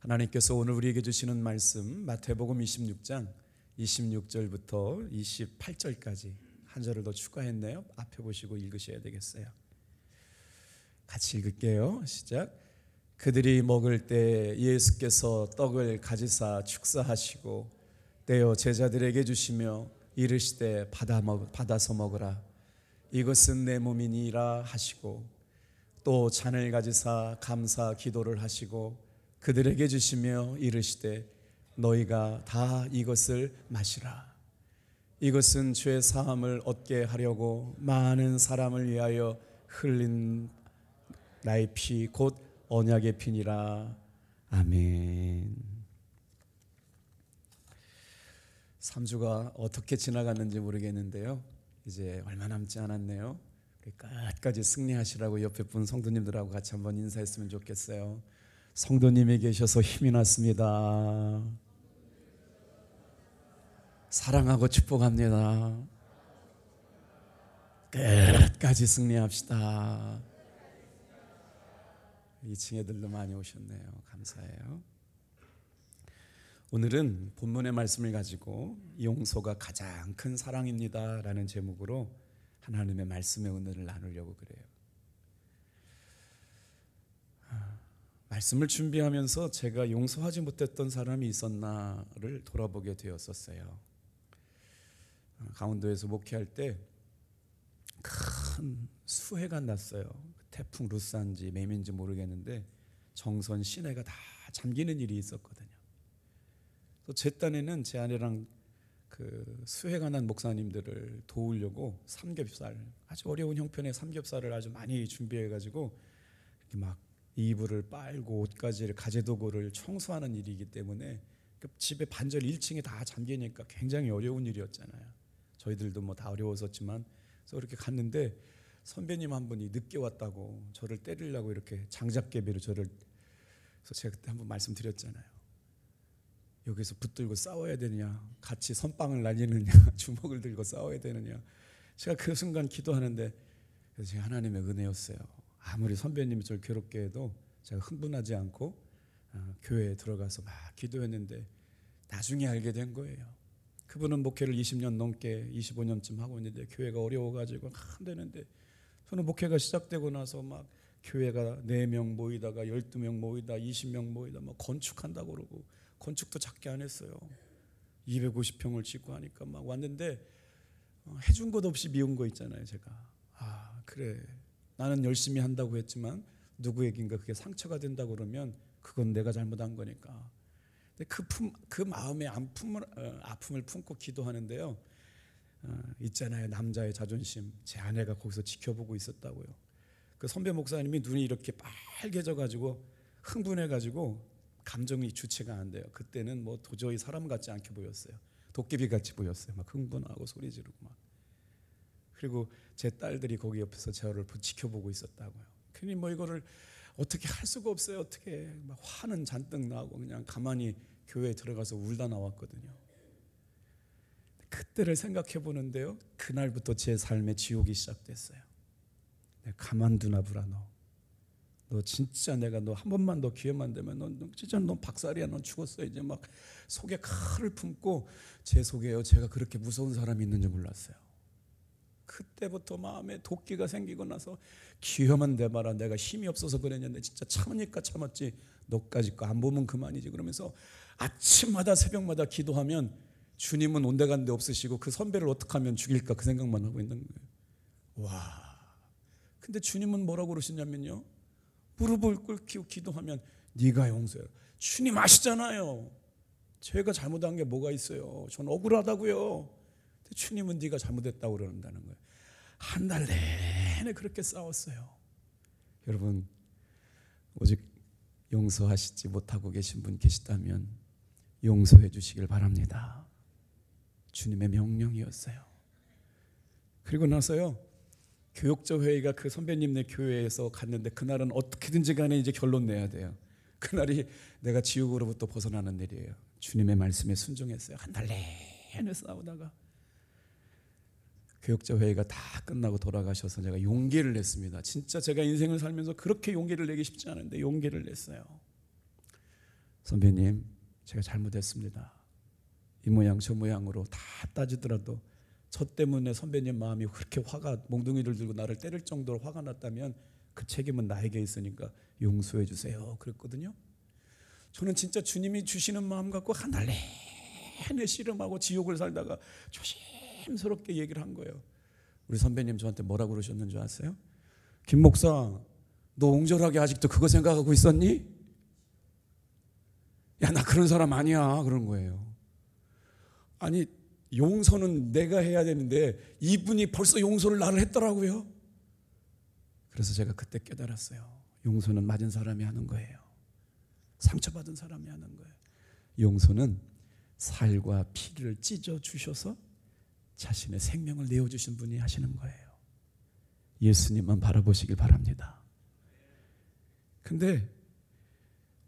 하나님께서 오늘 우리에게 주시는 말씀 마태복음 26장 26절부터 28절까지 한 절을 더 추가했네요. 앞에 보시고 읽으셔야 되겠어요. 같이 읽을게요. 시작. 그들이 먹을 때 예수께서 떡을 가지사 축사하시고 떼어 제자들에게 주시며 이르시되 받아서 먹으라. 이것은 내 몸이니라 하시고 또 잔을 가지사 감사 기도를 하시고 그들에게 주시며 이르시되 너희가 다 이것을 마시라. 이것은 죄 사함을 얻게 하려고 많은 사람을 위하여 흘린 나의 피 곧 언약의 피니라. 아멘. 3주가 어떻게 지나갔는지 모르겠는데요, 이제 얼마 남지 않았네요. 끝까지 승리하시라고 옆에 분 성도님들하고 같이 한번 인사했으면 좋겠어요. 성도님이 계셔서 힘이 났습니다. 사랑하고 축복합니다. 끝까지 승리합시다. 2층 애들도 많이 오셨네요. 감사해요. 오늘은 본문의 말씀을 가지고 용서가 가장 큰 사랑입니다 라는 제목으로 하나님의 말씀의 은혜를 나누려고 그래요. 말씀을 준비하면서 제가 용서하지 못했던 사람이 있었나를 돌아보게 되었었어요. 강원도에서 목회할 때 큰 수해가 났어요. 태풍 루스인지 매미인지 모르겠는데 정선 시내가 다 잠기는 일이 있었거든요. 또 제 딴에는 제 아내랑 그 수해가 난 목사님들을 도우려고 삼겹살, 아주 어려운 형편의 삼겹살을 아주 많이 준비해가지고 이렇게 막 이불을 빨고 옷가지를 가재도구를 청소하는 일이기 때문에 집에 반절 1층에 다 잠기니까 굉장히 어려운 일이었잖아요. 저희들도 뭐 다 어려웠었지만, 그래서 이렇게 갔는데 선배님 한 분이 늦게 왔다고 저를 때리려고 이렇게 장작개비로 저를, 그래서 제가 그때 한번 말씀드렸잖아요. 여기서 붙들고 싸워야 되느냐, 같이 선빵을 날리느냐, 주먹을 들고 싸워야 되느냐. 제가 그 순간 기도하는데, 그래서 제가 하나님의 은혜였어요. 아무리 선배님이 저를 괴롭게 해도 제가 흥분하지 않고 교회에 들어가서 막 기도했는데 나중에 알게 된 거예요. 그분은 목회를 20년 넘게 25년쯤 하고 있는데 교회가 어려워가지고 안 되는데, 저는 목회가 시작되고 나서 막 교회가 4명 모이다가 12명 모이다 20명 모이다 막 건축한다고 그러고, 건축도 작게 안 했어요. 250평을 짓고 하니까 막 왔는데 해준 것 없이 미운 거 있잖아요. 제가 그래, 나는 열심히 한다고 했지만 누구에겐가 그게 상처가 된다고 그러면 그건 내가 잘못한 거니까. 근데 그 마음의 아픔을 품고 기도하는데요, 있잖아요, 남자의 자존심. 제 아내가 거기서 지켜보고 있었다고요. 그 선배 목사님이 눈이 이렇게 빨개져가지고 흥분해가지고 감정이 주체가 안 돼요. 그때는 뭐 도저히 사람 같지 않게 보였어요. 도깨비 같이 보였어요. 막 흥분하고 소리 지르고 막. 그리고 제 딸들이 거기 옆에서 저를 지켜보고 있었다고요. 괜히 뭐 이거를 어떻게 할 수가 없어요. 어떻게 막 화는 잔뜩 나고 그냥 가만히 교회에 들어가서 울다 나왔거든요. 그때를 생각해 보는데요, 그날부터 제 삶의 지옥이 시작됐어요. 내가 가만두나 보라. 너 진짜 내가 너 한 번만 더 기회만 되면 너 진짜 너 박살이야. 넌 죽었어. 이제 막 속에 칼을 품고, 제 속에요, 제가 그렇게 무서운 사람이 있는지 몰랐어요. 그때부터 마음에 도끼가 생기고 나서 기회만 대봐라. 내가 힘이 없어서 그랬는데 진짜 참으니까 참았지. 너까지 거 안 보면 그만이지. 그러면서 아침마다 새벽마다 기도하면 주님은 온데간데 없으시고 그 선배를 어떻게 하면 죽일까 그 생각만 하고 있는 거예요. 와. 근데 주님은 뭐라고 그러시냐면요, 무릎을 꿇고 기도하면 네가 용서해. 주님 아시잖아요. 제가 잘못한 게 뭐가 있어요. 전 억울하다고요. 근데 주님은 네가 잘못했다고 그런다는 거예요. 한 달 내내 그렇게 싸웠어요. 여러분, 오직 용서하시지 못하고 계신 분 계시다면 용서해 주시길 바랍니다. 주님의 명령이었어요. 그리고 나서요, 교역자 회의가 그 선배님네 교회에서 갔는데, 그날은 어떻게든지 간에 이제 결론 내야 돼요. 그날이 내가 지옥으로부터 벗어나는 날이에요. 주님의 말씀에 순종했어요. 한 달 내내 싸우다가 교역자 회의가 다 끝나고 돌아가셔서 제가 용기를 냈습니다. 진짜 제가 인생을 살면서 그렇게 용기를 내기 쉽지 않은데 용기를 냈어요. 선배님, 제가 잘못했습니다. 이 모양 저 모양으로 다 따지더라도 저 때문에 선배님 마음이 그렇게 화가 몽둥이를 들고 나를 때릴 정도로 화가 났다면 그 책임은 나에게 있으니까 용서해 주세요. 그랬거든요. 저는 진짜 주님이 주시는 마음 갖고 한 달 내내 씨름하고 지옥을 살다가 조심스럽게 얘기를 한 거예요. 우리 선배님 저한테 뭐라고 그러셨는 줄 아세요? 김 목사, 너 옹졸하게 아직도 그거 생각하고 있었니? 야, 나 그런 사람 아니야. 그런 거예요. 아니, 용서는 내가 해야 되는데 이분이 벌써 용서를 나를 했더라고요. 그래서 제가 그때 깨달았어요. 용서는 맞은 사람이 하는 거예요. 상처받은 사람이 하는 거예요. 용서는 살과 피를 찢어 주셔서 자신의 생명을 내어주신 분이 하시는 거예요. 예수님만 바라보시길 바랍니다. 근데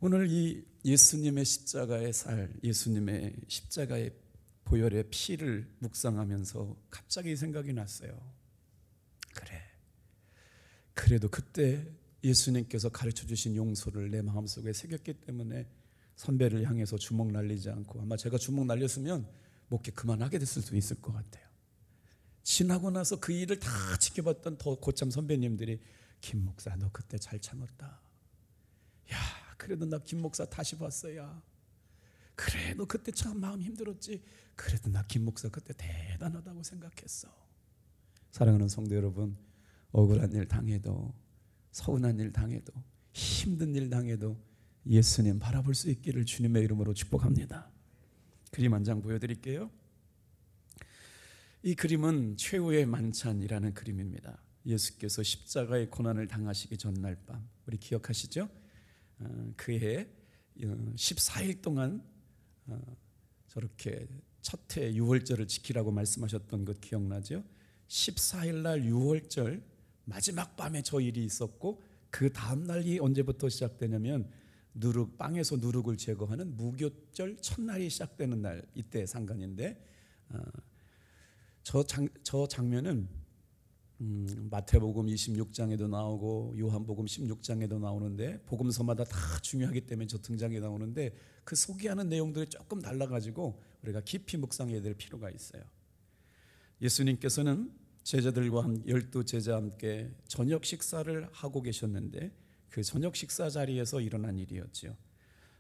오늘 이 예수님의 십자가의 살, 예수님의 십자가의 보혈의 피를 묵상하면서 갑자기 생각이 났어요. 그래도 그때 예수님께서 가르쳐 주신 용서를 내 마음속에 새겼기 때문에 선배를 향해서 주먹 날리지 않고, 아마 제가 주먹 날렸으면 목회 그만하게 됐을 수도 있을 것 같아요. 지나고 나서 그 일을 다 지켜봤던 더 고참 선배님들이 김 목사 너 그때 잘 참았다. 야, 그래도 나 김 목사 다시 봤어야. 그래, 너 그때 참 마음 힘들었지. 그래도 나 김 목사 그때 대단하다고 생각했어. 사랑하는 성도 여러분, 억울한 일 당해도, 서운한 일 당해도, 힘든 일 당해도 예수님 바라볼 수 있기를 주님의 이름으로 축복합니다. 그림 한 장 보여드릴게요. 이 그림은 최후의 만찬이라는 그림입니다. 예수께서 십자가의 고난을 당하시기 전날 밤, 우리 기억하시죠? 그해 14일 동안 저렇게 첫해 유월절을 지키라고 말씀하셨던 것 기억나죠? 14일 날 유월절 마지막 밤에 저 일이 있었고, 그 다음 날이 언제부터 시작되냐면 빵에서 누룩을 제거하는 무교절 첫날이 시작되는 날, 이때 상관인데, 저 장면은 마태복음 26장에도 나오고 요한복음 16장에도 나오는데, 복음서마다 다 중요하기 때문에 저 등장이 나오는데, 그 소개하는 내용들이 조금 달라가지고 우리가 깊이 묵상해야 될 필요가 있어요. 예수님께서는 제자들과 12제자와 함께 저녁 식사를 하고 계셨는데, 그 저녁 식사 자리에서 일어난 일이었죠.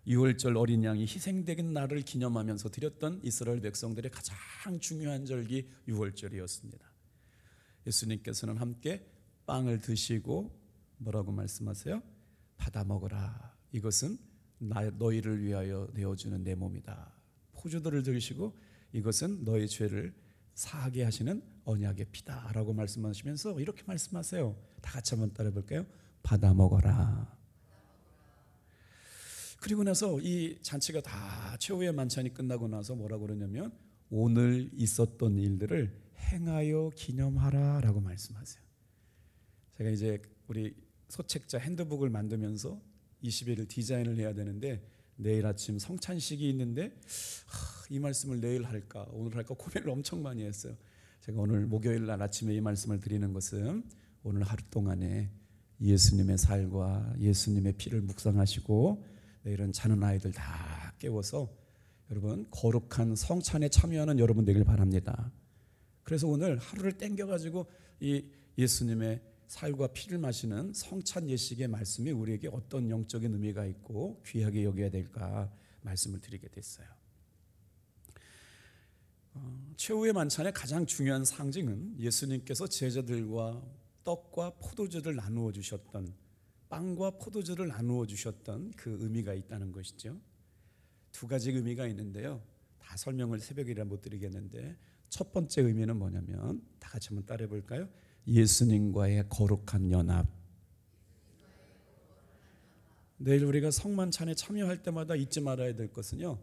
유월절 어린 양이 희생된 날을 기념하면서 드렸던 이스라엘 백성들의 가장 중요한 절기 유월절이었습니다. 예수님께서는 함께 빵을 드시고 뭐라고 말씀하세요? 받아 먹어라. 이것은 너희를 위하여 내어주는 내 몸이다. 포도주를 들으시고 이것은 너희 죄를 사하게 하시는 언약의 피다 라고 말씀하시면서 이렇게 말씀하세요. 다 같이 한번 따라 볼까요? 받아 먹어라. 그리고 나서 이 잔치가 다 최후의 만찬이 끝나고 나서 뭐라고 그러냐면 오늘 있었던 일들을 행하여 기념하라 라고 말씀하세요. 제가 이제 우리 소책자 핸드북을 만들면서 21일 디자인을 해야 되는데, 내일 아침 성찬식이 있는데 이 말씀을 내일 할까 오늘 할까 고민을 엄청 많이 했어요. 제가 오늘 목요일 날 아침에 이 말씀을 드리는 것은 오늘 하루 동안에 예수님의 살과 예수님의 피를 묵상하시고 내일은 자는 아이들 다 깨워서 여러분 거룩한 성찬에 참여하는 여러분 되길 바랍니다. 그래서 오늘 하루를 땡겨가지고 이 예수님의 살과 피를 마시는 성찬 예식의 말씀이 우리에게 어떤 영적인 의미가 있고 귀하게 여겨야 될까 말씀을 드리게 됐어요. 최후의 만찬의 가장 중요한 상징은 예수님께서 제자들과 떡과 포도주를 나누어 주셨던, 빵과 포도주를 나누어 주셨던 그 의미가 있다는 것이죠. 두 가지 의미가 있는데요, 다 설명을 새벽이라 못 드리겠는데, 첫 번째 의미는 뭐냐면 다 같이 한번 따라해 볼까요? 예수님과의 거룩한 연합. 내일 우리가 성만찬에 참여할 때마다 잊지 말아야 될 것은요,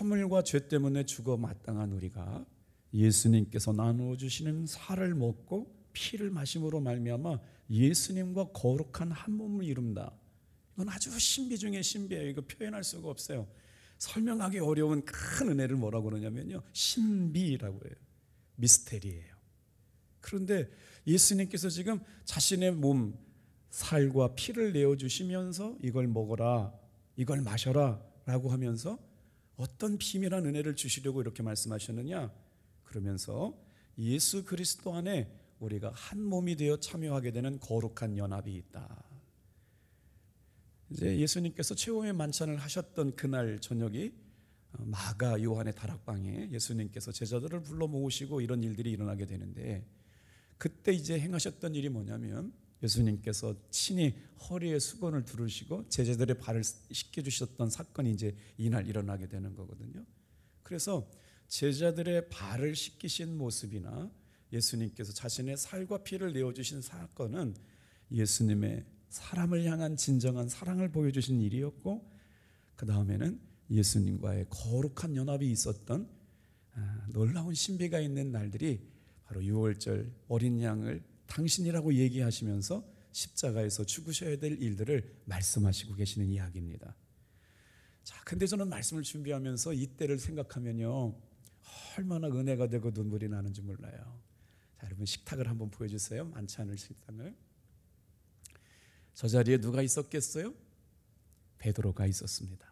허물과 죄 때문에 죽어 마땅한 우리가 예수님께서 나누어 주시는 살을 먹고 피를 마심으로 말미암아 예수님과 거룩한 한 몸을 이룬다. 이건 아주 신비 중에 신비예요. 이거 표현할 수가 없어요. 설명하기 어려운 큰 은혜를 뭐라고 그러냐면요, 신비라고 해요. 미스테리예요. 그런데 예수님께서 지금 자신의 몸, 살과 피를 내어주시면서 이걸 먹어라, 이걸 마셔라 라고 하면서 어떤 비밀한 은혜를 주시려고 이렇게 말씀하셨느냐? 그러면서 예수 그리스도 안에 우리가 한 몸이 되어 참여하게 되는 거룩한 연합이 있다. 이제 예수님께서 최후의 만찬을 하셨던 그날 저녁이 마가 요한의 다락방에 예수님께서 제자들을 불러 모으시고 이런 일들이 일어나게 되는데, 그때 이제 행하셨던 일이 뭐냐면 예수님께서 친히 허리에 수건을 두르시고 제자들의 발을 씻겨주셨던 사건이 이제 이날 일어나게 되는 거거든요. 그래서 제자들의 발을 씻기신 모습이나 예수님께서 자신의 살과 피를 내어주신 사건은 예수님의 사람을 향한 진정한 사랑을 보여주신 일이었고, 그 다음에는 예수님과의 거룩한 연합이 있었던 놀라운 신비가 있는 날들이 바로 유월절 어린 양을 당신이라고 얘기하시면서 십자가에서 죽으셔야 될 일들을 말씀하시고 계시는 이야기입니다. 자, 근데 저는 말씀을 준비하면서 이때를 생각하면요, 얼마나 은혜가 되고 눈물이 나는지 몰라요. 자, 여러분 식탁을 한번 보여주세요. 만찬을 식탁을. 저 자리에 누가 있었겠어요? 베드로가 있었습니다.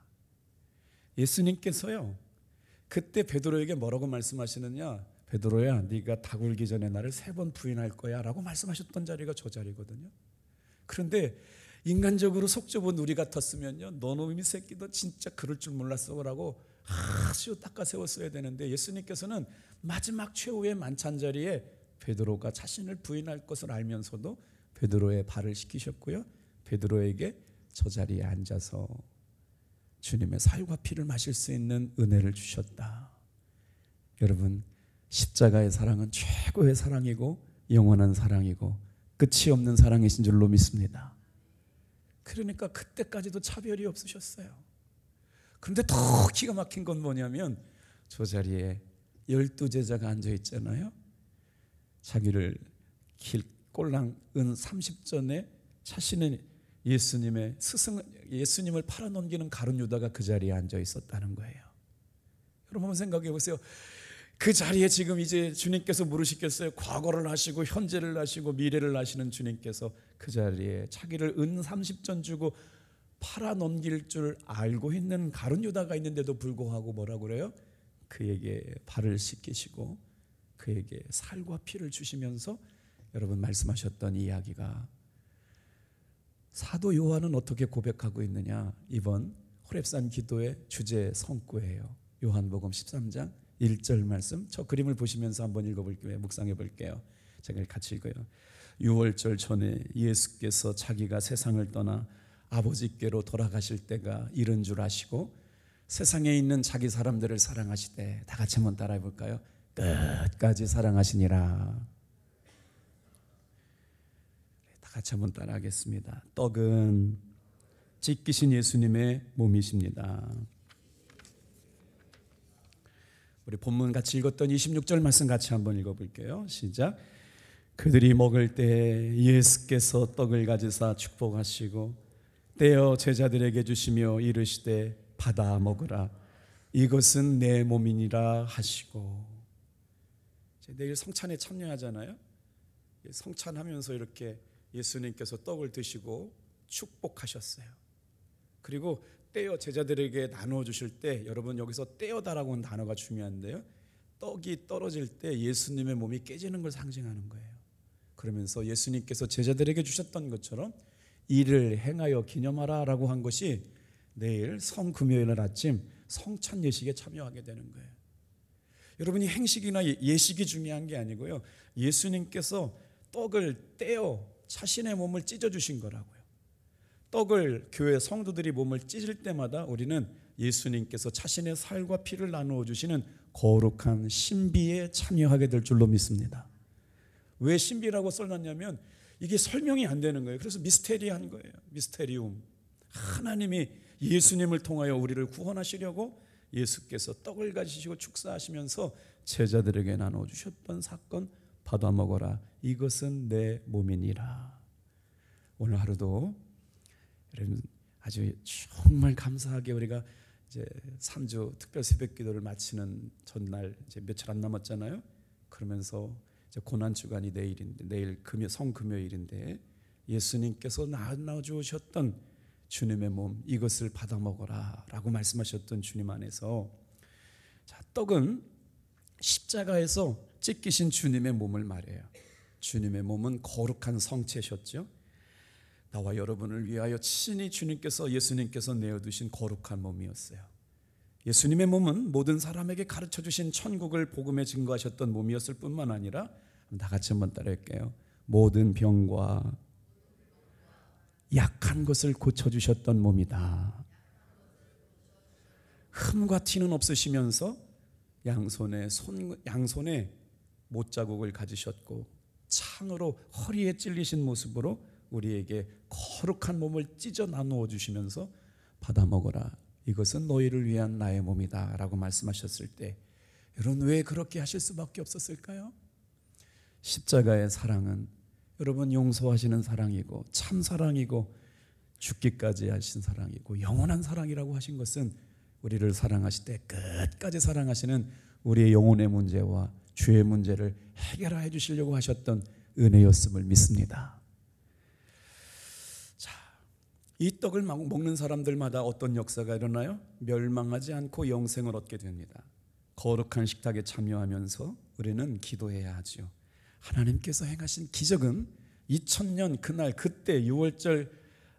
예수님께서요, 그때 베드로에게 뭐라고 말씀하시느냐? 베드로야, 네가 다 굴기 전에 나를 3번 부인할 거야 라고 말씀하셨던 자리가 저 자리거든요. 그런데 인간적으로 속 좁은 우리 같았으면요, 너놈이 새끼 너 진짜 그럴 줄 몰랐어 라고 아주 닦아 세웠어야 되는데, 예수님께서는 마지막 최후의 만찬 자리에 베드로가 자신을 부인할 것을 알면서도 베드로의 발을 씻기셨고요, 베드로에게 저 자리에 앉아서 주님의 살과 피를 마실 수 있는 은혜를 주셨다. 여러분, 십자가의 사랑은 최고의 사랑이고 영원한 사랑이고 끝이 없는 사랑이신 줄로 믿습니다. 그러니까 그때까지도 차별이 없으셨어요. 그런데 더 기가 막힌 건 뭐냐면 저 자리에 12제자가 앉아 있잖아요. 자기를 꼴랑 은 30전에 차시는 예수님의 예수님을 팔아넘기는 가룟 유다가 그 자리에 앉아 있었다는 거예요. 여러분 한번 생각해 보세요. 그 자리에 지금 이제 주님께서 물으시겠어요? 과거를 하시고 현재를 하시고 미래를 하시는 주님께서 그 자리에 자기를 은 30전 주고 팔아넘길 줄 알고 있는 가룟 유다가 있는데도 불구하고 뭐라고 그래요? 그에게 발을 씻기시고 그에게 살과 피를 주시면서 여러분 말씀하셨던 이야기가, 사도 요한은 어떻게 고백하고 있느냐? 이번 호렙산 기도의 주제 성구예요. 요한복음 13장 1절 말씀, 저 그림을 보시면서 한번 읽어볼게요. 묵상해 볼게요. 제가 같이 읽어요. 6월절 전에 예수께서 자기가 세상을 떠나 아버지께로 돌아가실 때가 이른 줄 아시고 세상에 있는 자기 사람들을 사랑하시되, 다 같이 한번 따라해 볼까요? 끝까지 사랑하시니라. 다 같이 한번 따라하겠습니다. 떡은 찢기신 예수님의 몸이십니다. 우리 본문 같이 읽었던 26절 말씀 같이 한번 읽어볼게요. 시작. 그들이 먹을 때 예수께서 떡을 가지사 축복하시고 떼어 제자들에게 주시며 이르시되 받아 먹으라, 이것은 내 몸이니라 하시고. 내일 성찬에 참여하잖아요. 성찬하면서 이렇게 예수님께서 떡을 드시고 축복하셨어요. 그리고 떼어 제자들에게 나누어 주실 때, 여러분 여기서 떼어다라고 하는 단어가 중요한데요, 떡이 떨어질 때 예수님의 몸이 깨지는 걸 상징하는 거예요. 그러면서 예수님께서 제자들에게 주셨던 것처럼 이를 행하여 기념하라 라고 한 것이 내일 성금요일 아침 성찬 예식에 참여하게 되는 거예요. 여러분이 행식이나 예식이 중요한 게 아니고요, 예수님께서 떡을 떼어 자신의 몸을 찢어주신 거라고요. 떡을 교회 성도들이 몸을 찢을 때마다 우리는 예수님께서 자신의 살과 피를 나누어 주시는 거룩한 신비에 참여하게 될 줄로 믿습니다. 왜 신비라고 써놨냐면 이게 설명이 안 되는 거예요. 그래서 미스테리한 거예요. 미스테리움. 하나님이 예수님을 통하여 우리를 구원하시려고 예수께서 떡을 가지시고 축사하시면서 제자들에게 나누어 주셨던 사건, 받아 먹어라, 이것은 내 몸이니라. 오늘 하루도 여러분 아주 정말 감사하게 우리가 이제 3주 특별 새벽 기도를 마치는 전날 이제 며칠 안 남았잖아요. 그러면서 이제 고난 주간이 내일인데, 내일 성금요일인데 예수님께서 나눠 주셨던 주님의 몸 이것을 받아 먹어라 라고 말씀하셨던 주님 안에서, 자, 떡은 십자가에서 찢기신 주님의 몸을 말해요. 주님의 몸은 거룩한 성체셨죠. 나와 여러분을 위하여 친히 주님께서, 예수님께서 내어두신 거룩한 몸이었어요. 예수님의 몸은 모든 사람에게 가르쳐 주신 천국을 복음에 증거하셨던 몸이었을 뿐만 아니라, 다 같이 한번 따라할게요. 모든 병과 약한 것을 고쳐주셨던 몸이다. 흠과 티는 없으시면서 양손에 못자국을 가지셨고 창으로 허리에 찔리신 모습으로 우리에게 거룩한 몸을 찢어 나누어 주시면서 받아 먹어라, 이것은 너희를 위한 나의 몸이다 라고 말씀하셨을 때, 여러분 왜 그렇게 하실 수밖에 없었을까요? 십자가의 사랑은 여러분 용서하시는 사랑이고 참 사랑이고 죽기까지 하신 사랑이고 영원한 사랑이라고 하신 것은, 우리를 사랑하실 때 끝까지 사랑하시는 우리의 영혼의 문제와 죄의 문제를 해결해 주시려고 하셨던 은혜였음을 믿습니다. 자, 이 떡을 먹는 사람들마다 어떤 역사가 일어나요? 멸망하지 않고 영생을 얻게 됩니다. 거룩한 식탁에 참여하면서 우리는 기도해야 하죠. 하나님께서 행하신 기적은 2000년 그날 그때 6월절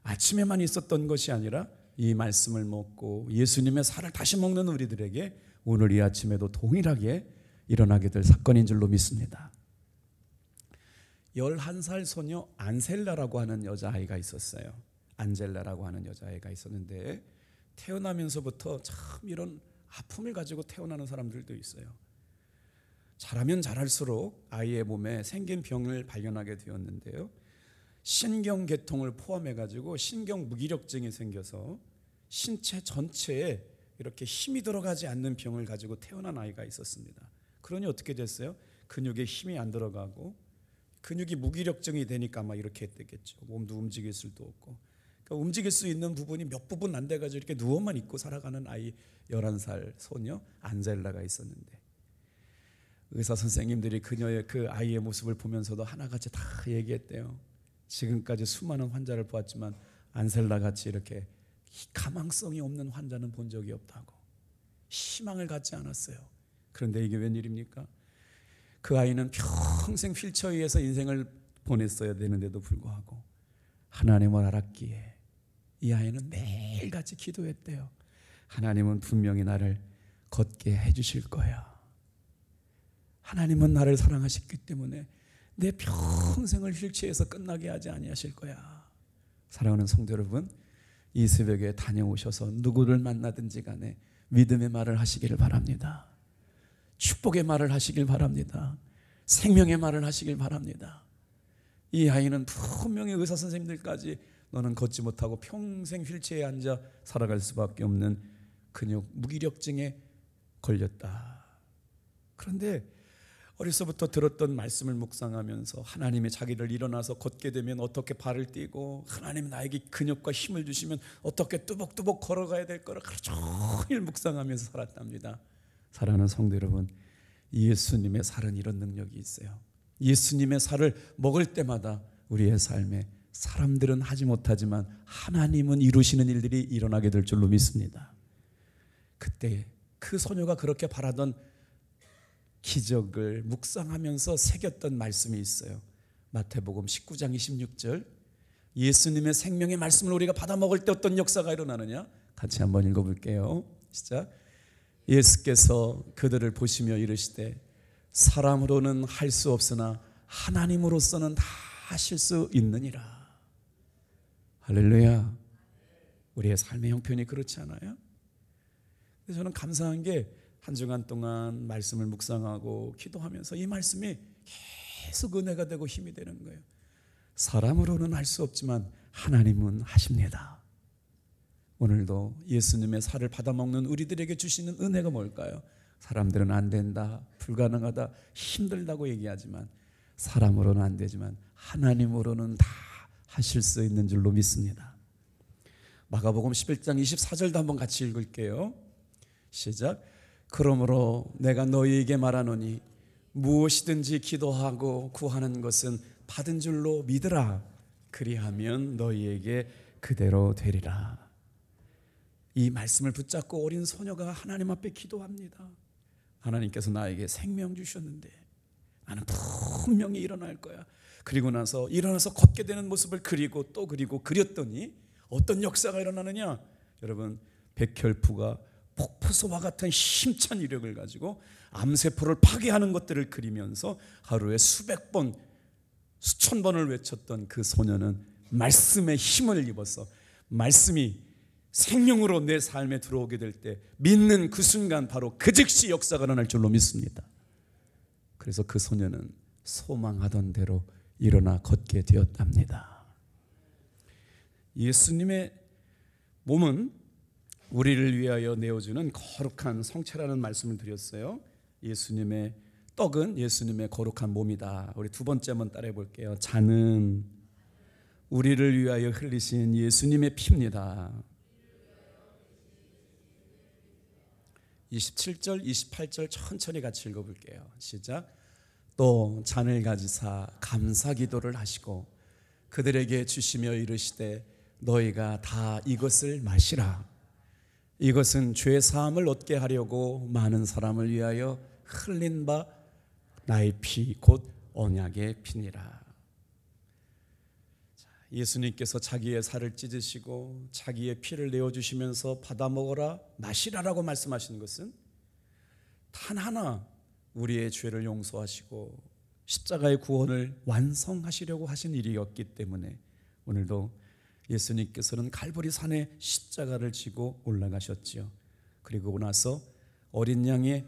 아침에만 있었던 것이 아니라 이 말씀을 먹고 예수님의 살을 다시 먹는 우리들에게 오늘 이 아침에도 동일하게 일어나게 될 사건인 줄로 믿습니다. 11살 소녀 안셀라라고 하는 여자아이가 있었어요. 안젤라라고 하는 여자아이가 있었는데, 태어나면서부터 참 이런 아픔을 가지고 태어나는 사람들도 있어요. 자라면 자랄수록 아이의 몸에 생긴 병을 발견하게 되었는데요, 신경계통을 포함해가지고 신경무기력증이 생겨서 신체 전체에 이렇게 힘이 들어가지 않는 병을 가지고 태어난 아이가 있었습니다. 그러니 어떻게 됐어요? 근육에 힘이 안 들어가고 근육이 무기력증이 되니까 아마 이렇게 됐겠죠. 몸도 움직일 수도 없고, 그러니까 움직일 수 있는 부분이 몇 부분 안 돼가지고 이렇게 누워만 있고 살아가는 아이 11살 소녀 안젤라가 있었는데, 의사 선생님들이 그녀의 그 아이의 모습을 보면서도 하나같이 다 얘기했대요. 지금까지 수많은 환자를 보았지만 안셀라 같이 이렇게 가망성이 없는 환자는 본 적이 없다고, 희망을 갖지 않았어요. 그런데 이게 웬일입니까? 그 아이는 평생 휠체어에서 인생을 보냈어야 되는데도 불구하고 하나님을 알았기에 이 아이는 매일같이 기도했대요. 하나님은 분명히 나를 걷게 해주실 거야. 하나님은 나를 사랑하셨기 때문에 내 평생을 휠체어에서 끝나게 하지 아니하실 거야. 사랑하는 성도 여러분, 이 새벽에 다녀오셔서 누구를 만나든지 간에 믿음의 말을 하시기를 바랍니다. 축복의 말을 하시길 바랍니다. 생명의 말을 하시길 바랍니다. 이 아이는 분명히 의사 선생님들까지 너는 걷지 못하고 평생 휠체어에 앉아 살아갈 수밖에 없는 근육 무기력증에 걸렸다. 그런데 어려서부터 들었던 말씀을 묵상하면서 하나님이 자기를 일어나서 걷게 되면 어떻게 발을 떼고, 하나님 나에게 근육과 힘을 주시면 어떻게 뚜벅뚜벅 걸어가야 될 거를 하루 종일 묵상하면서 살았답니다. 사랑하는 성도 여러분, 예수님의 살은 이런 능력이 있어요. 예수님의 살을 먹을 때마다 우리의 삶에 사람들은 하지 못하지만 하나님은 이루시는 일들이 일어나게 될 줄로 믿습니다. 그때 그 소녀가 그렇게 바라던 기적을 묵상하면서 새겼던 말씀이 있어요. 마태복음 19장 26절, 예수님의 생명의 말씀을 우리가 받아 먹을 때 어떤 역사가 일어나느냐? 같이 한번 읽어볼게요. 시작. 예수께서 그들을 보시며 이르시되 사람으로는 할 수 없으나 하나님으로서는 다 하실 수 있느니라. 할렐루야. 우리의 삶의 형편이 그렇지 않아요? 그래서 저는 감사한 게 한 주간 동안 말씀을 묵상하고 기도하면서 이 말씀이 계속 은혜가 되고 힘이 되는 거예요. 사람으로는 할 수 없지만 하나님은 하십니다. 오늘도 예수님의 살을 받아먹는 우리들에게 주시는 은혜가 뭘까요? 사람들은 안 된다, 불가능하다, 힘들다고 얘기하지만 사람으로는 안 되지만 하나님으로는 다 하실 수 있는 줄로 믿습니다. 마가복음 11장 24절도 한번 같이 읽을게요. 시작. 그러므로 내가 너희에게 말하노니 무엇이든지 기도하고 구하는 것은 받은 줄로 믿으라. 그리하면 너희에게 그대로 되리라. 이 말씀을 붙잡고 어린 소녀가 하나님 앞에 기도합니다. 하나님께서 나에게 생명 주셨는데 나는 분명히 일어날 거야. 그리고 나서 일어나서 걷게 되는 모습을 그리고 또 그리고 그렸더니 어떤 역사가 일어나느냐? 여러분, 백혈푸가 폭포수와 같은 힘찬 이력을 가지고 암세포를 파괴하는 것들을 그리면서 하루에 수백 번, 수천 번을 외쳤던 그 소녀는 말씀의 힘을 입어서 말씀이 생명으로 내 삶에 들어오게 될 때 믿는 그 순간 바로 그 즉시 역사가 일어날 줄로 믿습니다. 그래서 그 소녀는 소망하던 대로 일어나 걷게 되었답니다. 예수님의 몸은 우리를 위하여 내어주는 거룩한 성체라는 말씀을 드렸어요. 예수님의 떡은 예수님의 거룩한 몸이다. 우리 두 번째 한번 따라해 볼게요. 잔은 우리를 위하여 흘리신 예수님의 피입니다. 27절, 28절 천천히 같이 읽어볼게요. 시작. 또 잔을 가지사 감사 기도를 하시고 그들에게 주시며 이르시되 너희가 다 이것을 마시라. 이것은 죄 사함을 얻게 하려고 많은 사람을 위하여 흘린 바 나의 피 곧 언약의 피니라. 예수님께서 자기의 살을 찢으시고 자기의 피를 내어주시면서 받아 먹어라 마시라라고 말씀하시는 것은 단 하나 우리의 죄를 용서하시고 십자가의 구원을 완성하시려고 하신 일이었기 때문에 오늘도 예수님께서는 갈보리 산에 십자가를 지고 올라가셨지요. 그리고 나서 어린 양의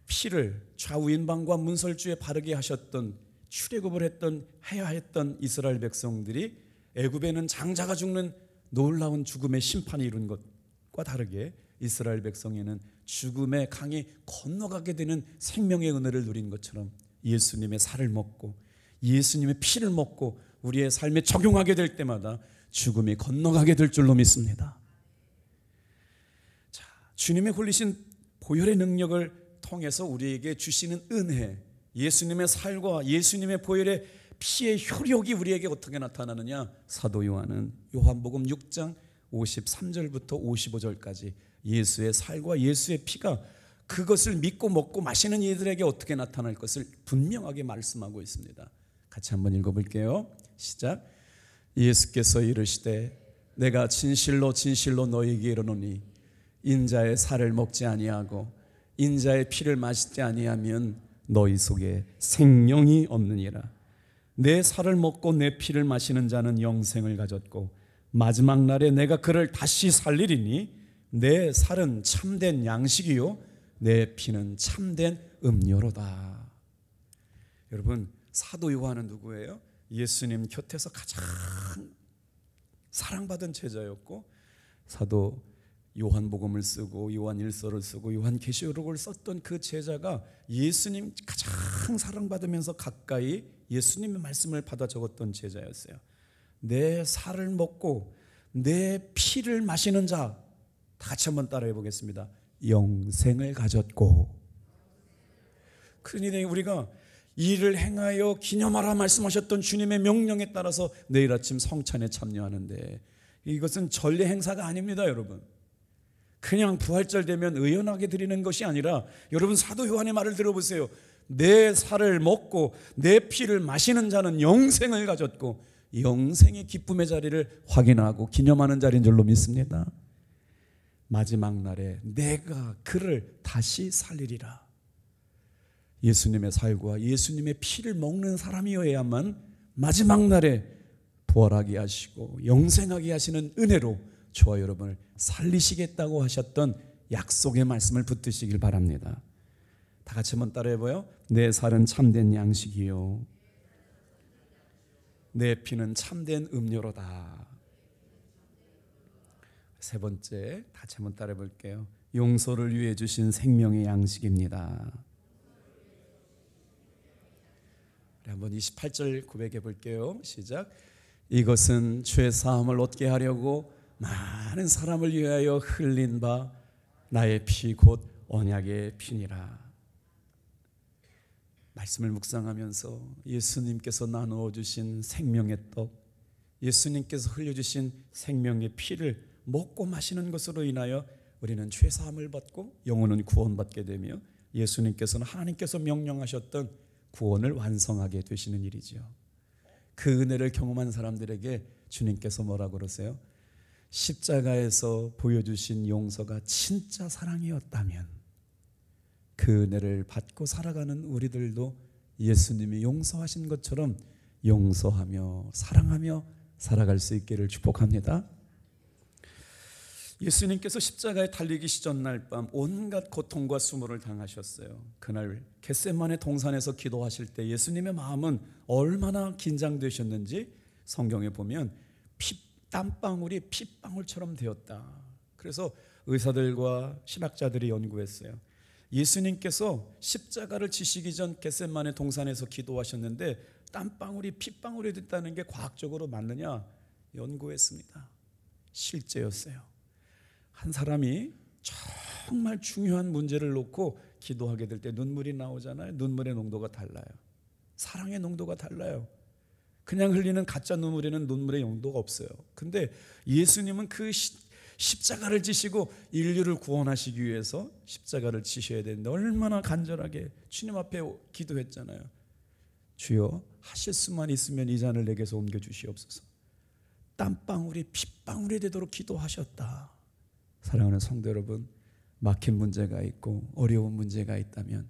피를 좌우인방과 문설주에 바르게 하셨던 출애굽을 해야 했던 이스라엘 백성들이 애굽에는 장자가 죽는 놀라운 죽음의 심판이 이룬 것과 다르게 이스라엘 백성에는 죽음의 강이 건너가게 되는 생명의 은혜를 누린 것처럼 예수님의 살을 먹고 예수님의 피를 먹고 우리의 삶에 적용하게 될 때마다 죽음이 건너가게 될 줄로 믿습니다. 자, 주님의 홀리신 보혈의 능력을 통해서 우리에게 주시는 은혜, 예수님의 살과 예수님의 보혈의 피의 효력이 우리에게 어떻게 나타나느냐? 사도 요한은 요한복음 6장 53절부터 55절까지 예수의 살과 예수의 피가 그것을 믿고 먹고 마시는 이들에게 어떻게 나타날 것을 분명하게 말씀하고 있습니다. 같이 한번 읽어볼게요. 시작. 예수께서 이르시되 내가 진실로 진실로 너희에게 이르노니 인자의 살을 먹지 아니하고 인자의 피를 마시지 아니하면 너희 속에 생명이 없느니라. 내 살을 먹고 내 피를 마시는 자는 영생을 가졌고 마지막 날에 내가 그를 다시 살리리니 내 살은 참된 양식이요 내 피는 참된 음료로다. 여러분, 사도 요한은 누구예요? 예수님 곁에서 가장 사랑받은 제자였고 사도 요한복음을 쓰고 요한일서를 쓰고 요한계시록을 썼던 그 제자가 예수님 가장 사랑받으면서 가까이 예수님의 말씀을 받아 적었던 제자였어요. 내 살을 먹고 내 피를 마시는 자, 다 같이 한번 따라해 보겠습니다. 영생을 가졌고. 그러니 우리가 이를 행하여 기념하라 말씀하셨던 주님의 명령에 따라서 내일 아침 성찬에 참여하는데 이것은 전례 행사가 아닙니다, 여러분. 그냥 부활절 되면 의연하게 드리는 것이 아니라 여러분 사도 요한의 말을 들어보세요. 내 살을 먹고 내 피를 마시는 자는 영생을 가졌고 영생의 기쁨의 자리를 확인하고 기념하는 자리인 줄로 믿습니다. 마지막 날에 내가 그를 다시 살리리라. 예수님의 살과 예수님의 피를 먹는 사람이어야만 마지막 날에 부활하게 하시고 영생하게 하시는 은혜로 저와 여러분을 살리시겠다고 하셨던 약속의 말씀을 붙드시길 바랍니다. 다 같이 한번 따라해봐요. 내 살은 참된 양식이요 내 피는 참된 음료로다. 세 번째, 같이 한번 따라해볼게요. 용서를 위해 주신 생명의 양식입니다. 한번 28절 고백해 볼게요. 시작. 이것은 죄 사함을 얻게 하려고 많은 사람을 위하여 흘린 바 나의 피 곧 언약의 피니라. 말씀을 묵상하면서 예수님께서 나누어 주신 생명의 떡, 예수님께서 흘려주신 생명의 피를 먹고 마시는 것으로 인하여 우리는 죄사함을 받고 영혼은 구원받게 되며 예수님께서는 하나님께서 명령하셨던 구원을 완성하게 되시는 일이죠. 그 은혜를 경험한 사람들에게 주님께서 뭐라고 그러세요? 십자가에서 보여주신 용서가 진짜 사랑이었다면 그 은혜를 받고 살아가는 우리들도 예수님이 용서하신 것처럼 용서하며 사랑하며 살아갈 수 있기를 축복합니다. 예수님께서 십자가에 달리기 전날 밤 온갖 고통과 수모를 당하셨어요. 그날 겟세마네 동산에서 기도하실 때 예수님의 마음은 얼마나 긴장되셨는지 성경에 보면 땀방울이 핏방울처럼 되었다. 그래서 의사들과 신학자들이 연구했어요. 예수님께서 십자가를 지시기 전 겟세마네 동산에서 기도하셨는데 땀방울이 핏방울이 됐다는 게 과학적으로 맞느냐 연구했습니다. 실제였어요. 한 사람이 정말 중요한 문제를 놓고 기도하게 될 때 눈물이 나오잖아요. 눈물의 농도가 달라요. 사랑의 농도가 달라요. 그냥 흘리는 가짜 눈물에는 눈물의 용도가 없어요. 근데 예수님은 그 십자가를 지시고 인류를 구원하시기 위해서 십자가를 지셔야 되는데 얼마나 간절하게 주님 앞에 기도했잖아요. 주여 하실 수만 있으면 이 잔을 내게서 옮겨주시옵소서. 땀방울이 핏방울이 되도록 기도하셨다. 사랑하는 성도 여러분, 막힌 문제가 있고 어려운 문제가 있다면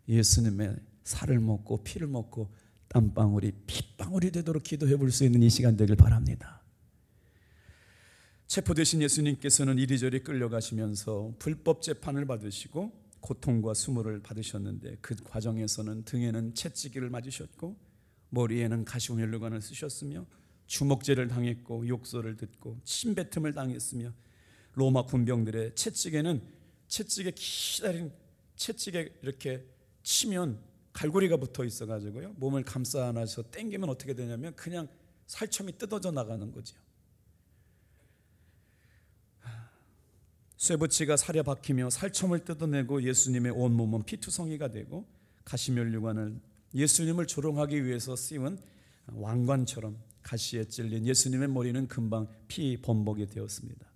예수님의 살을 먹고 피를 먹고 땀방울이 핏방울이 되도록 기도해 볼 수 있는 이 시간 되길 바랍니다. 체포되신 예수님께서는 이리저리 끌려가시면서 불법 재판을 받으시고 고통과 수모를 받으셨는데 그 과정에서는 등에는 채찍을 맞으셨고 머리에는 가시훈련관을 쓰셨으며 주먹질을 당했고 욕설을 듣고 침뱉음을 당했으며 로마 군병들의 채찍에 기다린 채찍에 이렇게 치면 갈고리가 붙어 있어가지고요 몸을 감싸 안아서 당기면 어떻게 되냐면 그냥 살점이 뜯어져 나가는 거죠. 쇠붙이가 살에 박히며 살점을 뜯어내고 예수님의 온몸은 피투성이가 되고 가시면류관을 예수님을 조롱하기 위해서 씌운 왕관처럼 가시에 찔린 예수님의 머리는 금방 피 범벅이 되었습니다.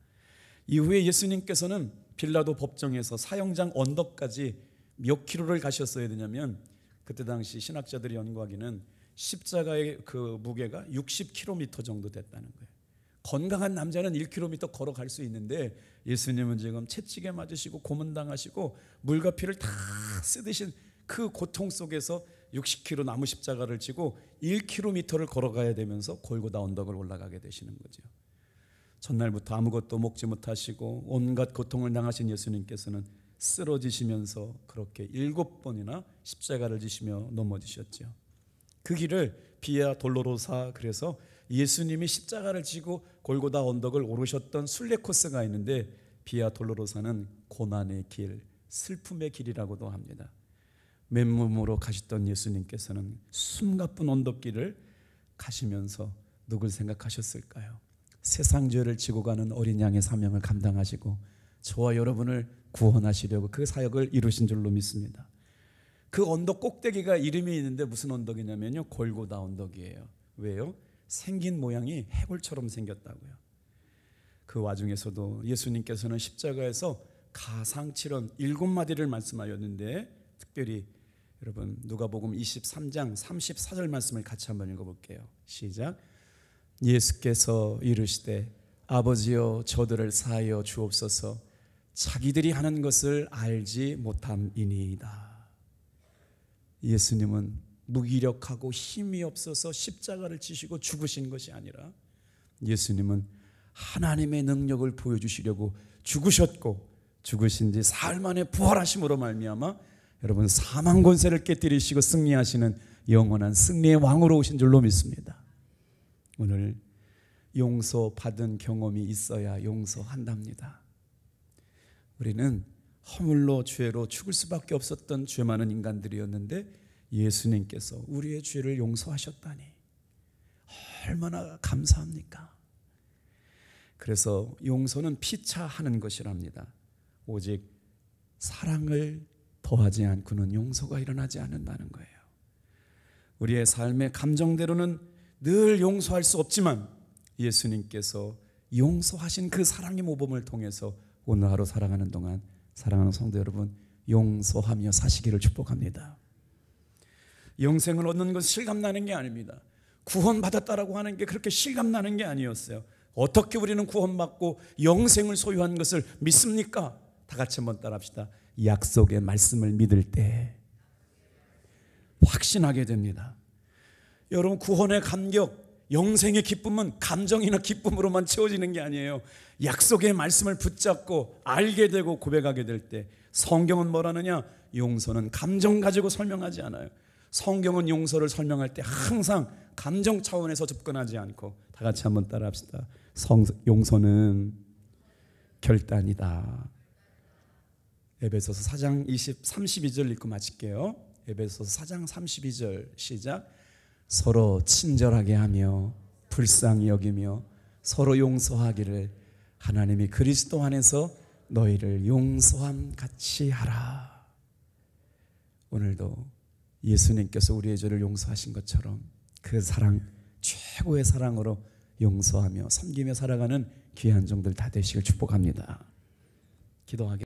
이후에 예수님께서는 빌라도 법정에서 사형장 언덕까지 몇 킬로를 가셨어야 되냐면 그때 당시 신학자들이 연구하기는 십자가의 그 무게가 60km 정도 됐다는 거예요. 건강한 남자는 1km 걸어갈 수 있는데 예수님은 지금 채찍에 맞으시고 고문당하시고 물과 피를 다 쓰드신 그 고통 속에서 60km 나무 십자가를 지고 1km를 걸어가야 되면서 골고다 언덕을 올라가게 되시는 거죠. 전날부터 아무것도 먹지 못하시고 온갖 고통을 당하신 예수님께서는 쓰러지시면서 그렇게 7번이나 십자가를 지시며 넘어지셨죠. 그 길을 비아 돌로로사, 그래서 예수님이 십자가를 지고 골고다 언덕을 오르셨던 순례 코스가 있는데 비아 돌로로사는 고난의 길, 슬픔의 길이라고도 합니다. 맨몸으로 가셨던 예수님께서는 숨가쁜 언덕길을 가시면서 누굴 생각하셨을까요? 세상 죄를 지고 가는 어린 양의 사명을 감당하시고 저와 여러분을 구원하시려고 그 사역을 이루신 줄로 믿습니다. 그 언덕 꼭대기가 이름이 있는데 무슨 언덕이냐면요, 골고다 언덕이에요. 왜요? 생긴 모양이 해골처럼 생겼다고요. 그 와중에서도 예수님께서는 십자가에서 가상칠언 7마디를 말씀하였는데 특별히 여러분 누가복음 23장 34절 말씀을 같이 한번 읽어볼게요. 시작. 예수께서 이르시되 아버지여 저들을 사하여 주옵소서 자기들이 하는 것을 알지 못함이니이다. 예수님은 무기력하고 힘이 없어서 십자가를 지시고 죽으신 것이 아니라 예수님은 하나님의 능력을 보여주시려고 죽으셨고 죽으신 지 사흘 만에 부활하심으로 말미암아 여러분 사망 권세를 깨뜨리시고 승리하시는 영원한 승리의 왕으로 오신 줄로 믿습니다. 오늘 용서받은 경험이 있어야 용서한답니다. 우리는 허물로 죄로 죽을 수밖에 없었던 죄 많은 인간들이었는데 예수님께서 우리의 죄를 용서하셨다니 얼마나 감사합니까? 그래서 용서는 피차하는 것이랍니다. 오직 사랑을 더하지 않고는 용서가 일어나지 않는다는 거예요. 우리의 삶의 감정대로는 늘 용서할 수 없지만 예수님께서 용서하신 그 사랑의 모범을 통해서 오늘 하루 살아가는 동안 사랑하는 성도 여러분, 용서하며 사시기를 축복합니다. 영생을 얻는 것은 실감나는 게 아닙니다. 구원받았다라고 하는 게 그렇게 실감나는 게 아니었어요. 어떻게 우리는 구원받고 영생을 소유한 것을 믿습니까? 다 같이 한번 따라합시다. 약속의 말씀을 믿을 때 확신하게 됩니다. 여러분, 구원의 감격, 영생의 기쁨은 감정이나 기쁨으로만 채워지는 게 아니에요. 약속의 말씀을 붙잡고 알게 되고 고백하게 될 때, 성경은 뭐라느냐? 용서는 감정 가지고 설명하지 않아요. 성경은 용서를 설명할 때 항상 감정 차원에서 접근하지 않고, 다 같이 한번 따라합시다. 용서는 결단이다. 에베소서 4장 32절 읽고 마칠게요. 에베소서 4장 32절 시작. 서로 친절하게 하며 불쌍히 여기며 서로 용서하기를 하나님이 그리스도 안에서 너희를 용서함 같이 하라. 오늘도 예수님께서 우리의 죄를 용서하신 것처럼 그 사랑, 최고의 사랑으로 용서하며 섬기며 살아가는 귀한 종들 다 되시길 축복합니다. 기도하겠습니다.